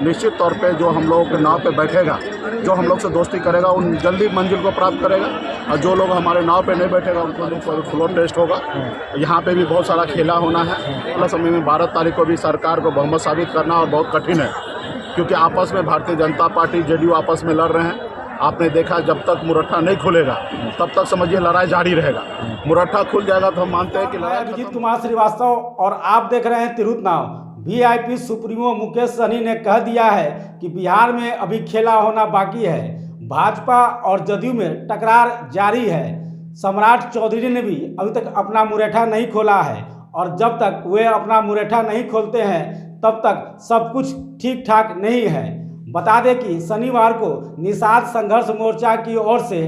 निश्चित तौर पे जो हम लोगों के नाव पे बैठेगा, जो हम लोग से दोस्ती करेगा, उन जल्दी मंजिल को प्राप्त करेगा। और जो लोग हमारे नाव पे नहीं बैठेगा उनको फ्लोर टेस्ट होगा। यहाँ पे भी बहुत सारा खेला होना है। प्लस समय में 12 तारीख को भी सरकार को बहुमत साबित करना और बहुत कठिन है, क्योंकि आपस में भारतीय जनता पार्टी जेडीयू आपस में लड़ रहे हैं। आपने देखा जब तक मुरट्ठा नहीं खुलेगा तब तक समझिए लड़ाई जारी रहेगा। मुरट्ठा खुल जाएगा तो हम मानते हैं कि लड़ाई। अभिजीत कुमार श्रीवास्तव और आप देख रहे हैं तिरहुत नाव। वीआईपी सुप्रीमो मुकेश सहनी ने कह दिया है कि बिहार में अभी खेला होना बाकी है। भाजपा और जदयू में टकरार जारी है। सम्राट चौधरी ने भी अभी तक अपना मुरैठा नहीं खोला है, और जब तक वे अपना मुरैठा नहीं खोलते हैं तब तक सब कुछ ठीक ठाक नहीं है। बता दें कि शनिवार को निषाद संघर्ष मोर्चा की ओर से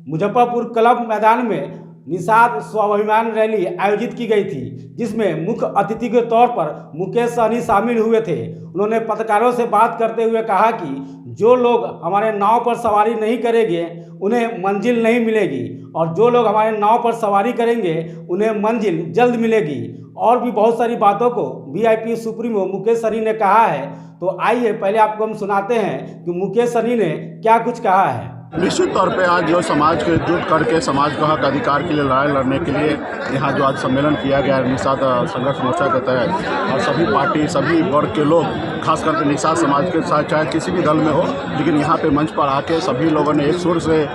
मुजफ्फरपुर क्लब मैदान में निषाद स्वाभिमान रैली आयोजित की गई थी, जिसमें मुख्य अतिथि के तौर पर मुकेश सहनी शामिल हुए थे। उन्होंने पत्रकारों से बात करते हुए कहा कि जो लोग हमारे नाव पर सवारी नहीं करेंगे उन्हें मंजिल नहीं मिलेगी, और जो लोग हमारे नाव पर सवारी करेंगे उन्हें मंजिल जल्द मिलेगी। और भी बहुत सारी बातों को वीआईपी सुप्रीमो मुकेश सहनी ने कहा है। तो आइए पहले आपको हम सुनाते हैं कि मुकेश सहनी ने क्या कुछ कहा है। निश्चित तौर पे आज जो समाज के जुट करके समाज को हक अधिकार के लिए लड़ाई लड़ने के लिए यहाँ जो आज सम्मेलन किया गया है निषाद संघर्ष मोर्चा के तहत, और सभी पार्टी सभी वर्ग के लोग खास करके निषाद समाज के साथ चाहे किसी भी दल में हो, लेकिन यहाँ पे मंच पर आके सभी लोगों ने एक सुर से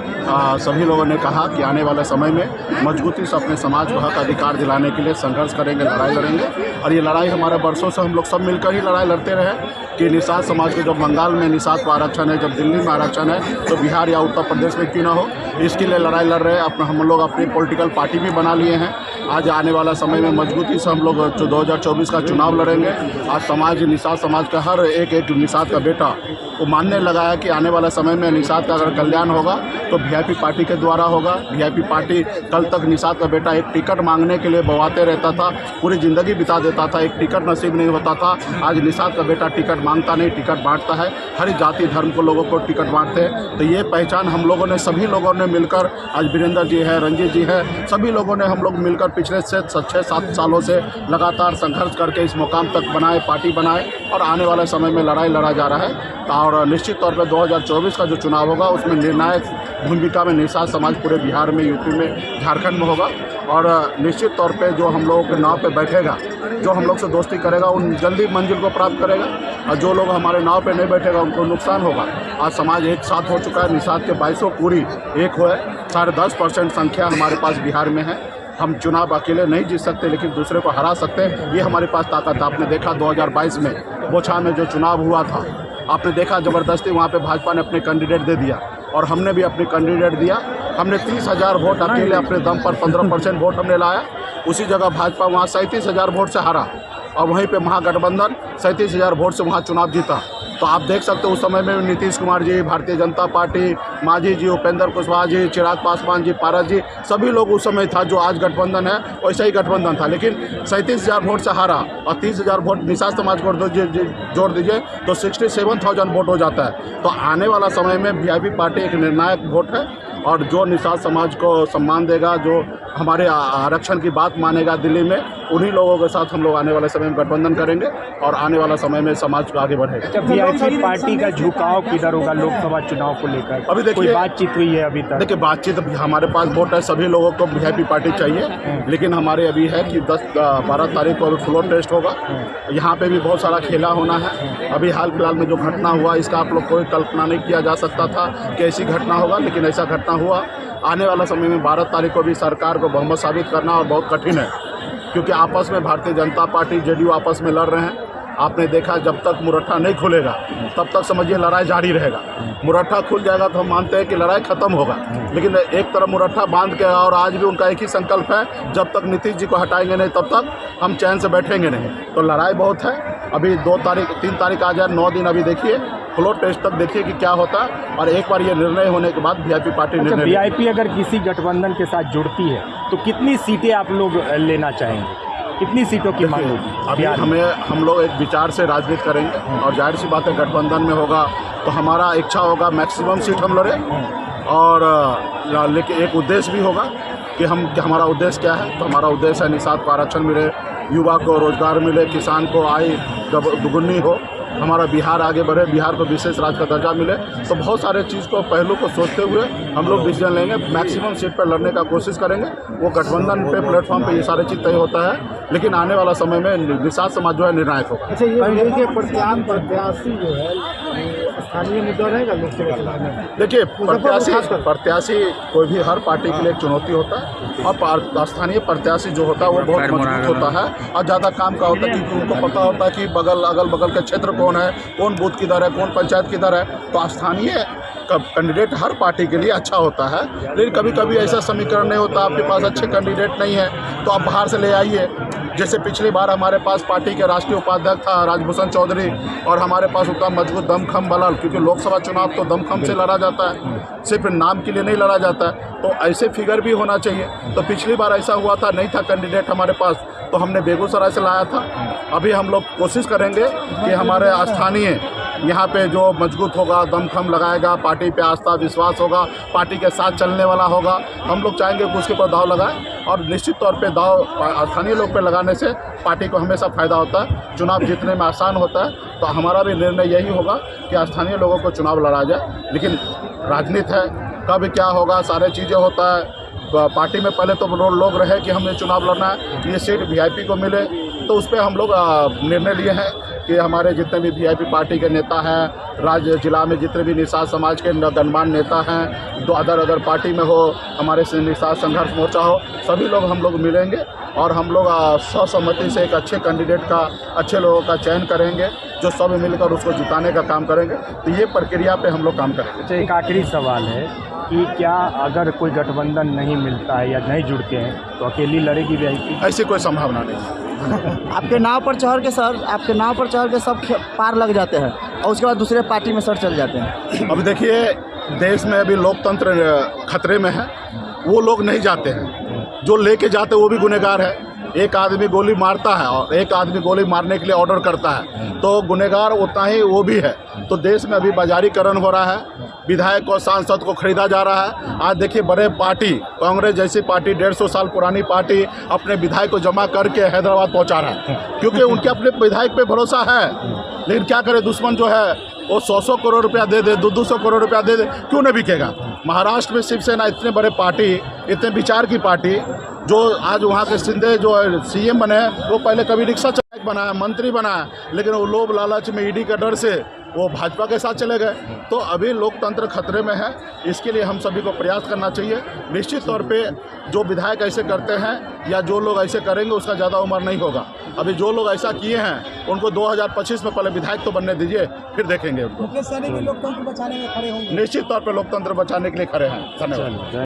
सभी लोगों ने कहा कि आने वाले समय में मजबूती से अपने समाज को हक अधिकार दिलाने के लिए संघर्ष करेंगे, लड़ाई लड़ेंगे। और ये लड़ाई हमारे वर्षों से हम लोग सब मिलकर ही लड़ाई लड़ते रहे कि निषाद समाज के जब बंगाल में निषाद को आरक्षण है, जब दिल्ली में आरक्षण है, तो बिहार या उत्तर प्रदेश में क्यों ना हो, इसके लिए लड़ाई लड़ रहे हैं। अपना हम लोग अपनी पॉलिटिकल पार्टी भी बना लिए हैं। आज आने वाला समय में मजबूती से हम लोग 2024 का चुनाव लड़ेंगे। आज समाज निषाद समाज का हर एक निषाद का बेटा वो मानने लगा है कि आने वाला समय में निषाद का अगर कल्याण होगा तो वीआईपी पार्टी के द्वारा होगा। वीआईपी पार्टी कल तक निषाद का बेटा एक टिकट मांगने के लिए बवाते रहता था, पूरी ज़िंदगी बिता देता था, एक टिकट नसीब नहीं होता था। आज निषाद का बेटा टिकट मांगता नहीं, टिकट बांटता है। हर जाति धर्म को लोगों को टिकट बांटते हैं। तो ये पहचान हम लोगों ने सभी लोगों ने मिलकर, आज वीरेंद्र जी है, रंजीत जी है, सभी लोगों ने हम लोग मिलकर पिछले 6-7 सालों से लगातार संघर्ष करके इस मुकाम तक बनाए, पार्टी बनाए, और आने वाले समय में लड़ाई लड़ा जा रहा है। और निश्चित तौर पर 2024 का जो चुनाव होगा उसमें निर्णायक भूमिका में निषाद समाज पूरे बिहार में, यूपी में, झारखंड में होगा। और निश्चित तौर पे जो हम लोगों के नाव पे बैठेगा, जो हम लोग से दोस्ती करेगा, उन जल्दी मंजिल को प्राप्त करेगा। और जो लोग हमारे नाव पे नहीं बैठेगा उनको नुकसान होगा। आज समाज एक साथ हो चुका है। निषाद के 22 पूरी एक हुए, 10.5% संख्या हमारे पास बिहार में है। हम चुनाव अकेले नहीं जीत सकते, लेकिन दूसरे को हरा सकते हैं। ये हमारे पास ताकत है। आपने देखा 2022 में बोछा में जो चुनाव हुआ था, आपने देखा ज़बरदस्ती वहाँ पे भाजपा ने अपने कैंडिडेट दे दिया, और हमने भी अपने कैंडिडेट दिया। हमने 30,000 वोट अकेले अपने दम पर 15% वोट हमने लाया। उसी जगह भाजपा वहाँ 37,000 वोट से हारा, और वहीं पे महागठबंधन 37,000 वोट से वहाँ चुनाव जीता। तो आप देख सकते हो उस समय में नीतीश कुमार जी, भारतीय जनता पार्टी, मांझी जी, उपेंद्र कुशवाहा जी, चिराग पासवान जी, पारस जी, सभी लोग उस समय था। जो आज गठबंधन है वैसा ही गठबंधन था, लेकिन 37,000 वोट से हारा, और 30,000 वोट निषाद समाज को जोड़ दीजिए तो 67,000 वोट हो जाता है। तो आने वाला समय में वीआईपी पार्टी एक निर्णायक वोट है, और जो निषाद समाज को सम्मान देगा, जो हमारे आरक्षण की बात मानेगा दिल्ली में, उन्हीं लोगों के साथ हम लोग आने वाले समय में गठबंधन करेंगे, और आने वाला समय में समाज आगे बढ़ेगा। वीआईपी पार्टी का झुकाव किधर होगा लोकसभा चुनाव को लेकर? अभी देखिए, कोई बातचीत हुई है अभी तक? देखिए, बातचीत हमारे पास वोट है, सभी लोगों को वीआईपी पार्टी चाहिए, लेकिन हमारे अभी है कि 12 तारीख को फ्लोर टेस्ट होगा। यहाँ पे भी बहुत सारा खेला होना है। अभी हाल फिलहाल में जो घटना हुआ, इसका आप लोग कोई कल्पना नहीं किया जा सकता था कि ऐसी घटना होगा, लेकिन ऐसा घटना हुआ। आने वाला समय में 12 तारीख को भी सरकार को बहुमत साबित करना और बहुत कठिन है, क्योंकि आपस में भारतीय जनता पार्टी जेडीयू आपस में लड़ रहे हैं। आपने देखा जब तक मुरट्ठा नहीं खुलेगा तब तक समझिए लड़ाई जारी रहेगा। मुरट्ठा खुल जाएगा तो हम मानते हैं कि लड़ाई खत्म होगा, लेकिन एक तरफ मुरट्ठा बांध के, और आज भी उनका एक ही संकल्प है, जब तक नीतीश जी को हटाएंगे नहीं तब तक हम चैन से बैठेंगे नहीं। तो लड़ाई बहुत है। अभी 3 तारीख आ जाए, 9 दिन अभी देखिए, फ्लोर टेस्ट तक देखिए कि क्या होता है, और एक बार ये निर्णय होने के बाद वीआईपी पार्टी निर्णय। वीआईपी अगर किसी गठबंधन के साथ जुड़ती है तो कितनी सीटें आप लोग लेना चाहेंगे? कितनी सीटों की मांग होगी? अभी हम लोग एक विचार से राजनीति करेंगे, और जाहिर सी बात है गठबंधन में होगा तो हमारा इच्छा होगा मैक्सिमम सीट हम लड़े, और लेकिन एक उद्देश्य भी होगा कि हमारा उद्देश्य क्या है। तो हमारा उद्देश्य है निषाद को आरक्षण मिले, युवा को रोजगार मिले, किसान को आय दुगुनी हो, हमारा बिहार आगे बढ़े, बिहार को विशेष राज्य का दर्जा मिले। तो बहुत सारे चीज़ को पहलू को सोचते हुए हम लोग डिसीजन लेंगे, मैक्सिमम सीट पर लड़ने का कोशिश करेंगे। वो गठबंधन पे प्लेटफॉर्म पे ये सारी चीज़ तय होता है, लेकिन आने वाला समय में निषाद समाज जो है निर्णायक होगा। अच्छा, ये देखिए प्रत्याशी जो है स्थानीय मुद्दा रहेगा लोकसभा चुनाव में। देखिए प्रत्याशी कोई भी हर पार्टी के लिए एक चुनौती होता है, और स्थानीय प्रत्याशी जो होता है वो बहुत मजबूत होता है और ज़्यादा काम का होता है, क्योंकि उनको पता होता है कि अगल बगल के क्षेत्र कौन है, कौन बूथ किधर है, कौन पंचायत किधर है। तो स्थानीय कैंडिडेट हर पार्टी के लिए अच्छा होता है, लेकिन कभी कभी ऐसा समीकरण नहीं होता, आपके पास अच्छे कैंडिडेट नहीं है तो आप बाहर से ले आइए। जैसे पिछली बार हमारे पास पार्टी के राष्ट्रीय उपाध्यक्ष था राजभूषण चौधरी, और हमारे पास उतना मजबूत दमखम बलल, क्योंकि लोकसभा चुनाव तो दमखम से लड़ा जाता है, सिर्फ नाम के लिए नहीं लड़ा जाता है। तो ऐसे फिगर भी होना चाहिए। तो पिछली बार ऐसा हुआ था, नहीं था कैंडिडेट हमारे पास, तो हमने बेगूसराय से लाया था। अभी हम लोग कोशिश करेंगे कि हमारे स्थानीय यहाँ पे जो मजबूत होगा, दमखम लगाएगा, पार्टी पे आस्था विश्वास होगा, पार्टी के साथ चलने वाला होगा, हम लोग चाहेंगे कि उसके ऊपर दाव लगाए। और निश्चित तौर पे दाव स्थानीय लोग पे लगाने से पार्टी को हमेशा फ़ायदा होता है, चुनाव जीतने में आसान होता है। तो हमारा भी निर्णय यही होगा कि स्थानीय लोगों को चुनाव लड़ा जाए। लेकिन राजनीति है, कब क्या होगा सारे चीज़ें होता है। पार्टी में पहले तो लोग रहे कि हमें चुनाव लड़ना है, ये सीट वीआईपी को मिले, तो उस पर हम लोग निर्णय लिए हैं कि हमारे जितने भी वीआईपी पार्टी के नेता हैं, राज्य जिला में जितने भी निषाद समाज के गणमान्य नेता हैं, जो अदर पार्टी में हो, हमारे से निषाद संघर्ष मोर्चा हो, सभी लोग हम लोग मिलेंगे और हम लोग सर्वसम्मति से एक अच्छे कैंडिडेट का, अच्छे लोगों का चयन करेंगे, जो सब मिलकर उसको जिताने का काम करेंगे। तो ये प्रक्रिया पे हम लोग काम करेंगे। अच्छा, एक आखिरी सवाल है कि क्या अगर कोई गठबंधन नहीं मिलता है या नहीं जुड़ते हैं तो अकेली लड़ेगी वीआईपी? ऐसी कोई संभावना नहीं। आपके नाव पर चढ़ के सब पार लग जाते हैं और उसके बाद दूसरे पार्टी में सर चल जाते हैं। अब देखिए, देश में अभी लोकतंत्र खतरे में है, वो लोग नहीं जाते हैं, जो लेके जाते वो भी गुनहगार है। एक आदमी गोली मारता है और एक आदमी गोली मारने के लिए ऑर्डर करता है, तो गुनहगार उतना ही वो भी है। तो देश में अभी बाजारीकरण हो रहा है, विधायक और सांसद को खरीदा जा रहा है। आज देखिए, बड़े पार्टी, कांग्रेस जैसी पार्टी, 150 साल पुरानी पार्टी, अपने विधायक को जमा करके हैदराबाद पहुंचा रहा है, क्योंकि उनके अपने विधायक पे भरोसा है। लेकिन क्या करे, दुश्मन जो है वो 100 करोड़ रुपया दे दे, 200 करोड़ रुपया दे दे, क्यों नहीं बिकेगा। महाराष्ट्र में शिवसेना इतने बड़े पार्टी, इतने विचार की पार्टी, जो आज वहाँ के शिंदे जो सीएम बने, वो पहले कभी रिक्शा चालक बनाया, मंत्री बनाया, लेकिन वो लोभ लालच में ईडी का डर से वो भाजपा के साथ चले गए। तो अभी लोकतंत्र खतरे में है, इसके लिए हम सभी को प्रयास करना चाहिए। निश्चित तौर पे जो विधायक ऐसे करते हैं या जो लोग ऐसे करेंगे उसका ज़्यादा उम्र नहीं होगा। अभी जो लोग ऐसा किए हैं उनको 2025 में पहले विधायक तो बनने दीजिए, फिर देखेंगे उनको। लोकतंत्र बचाने में खड़े होंगे। निश्चित तौर पर लोकतंत्र बचाने के लिए खड़े हैं। धन्यवाद।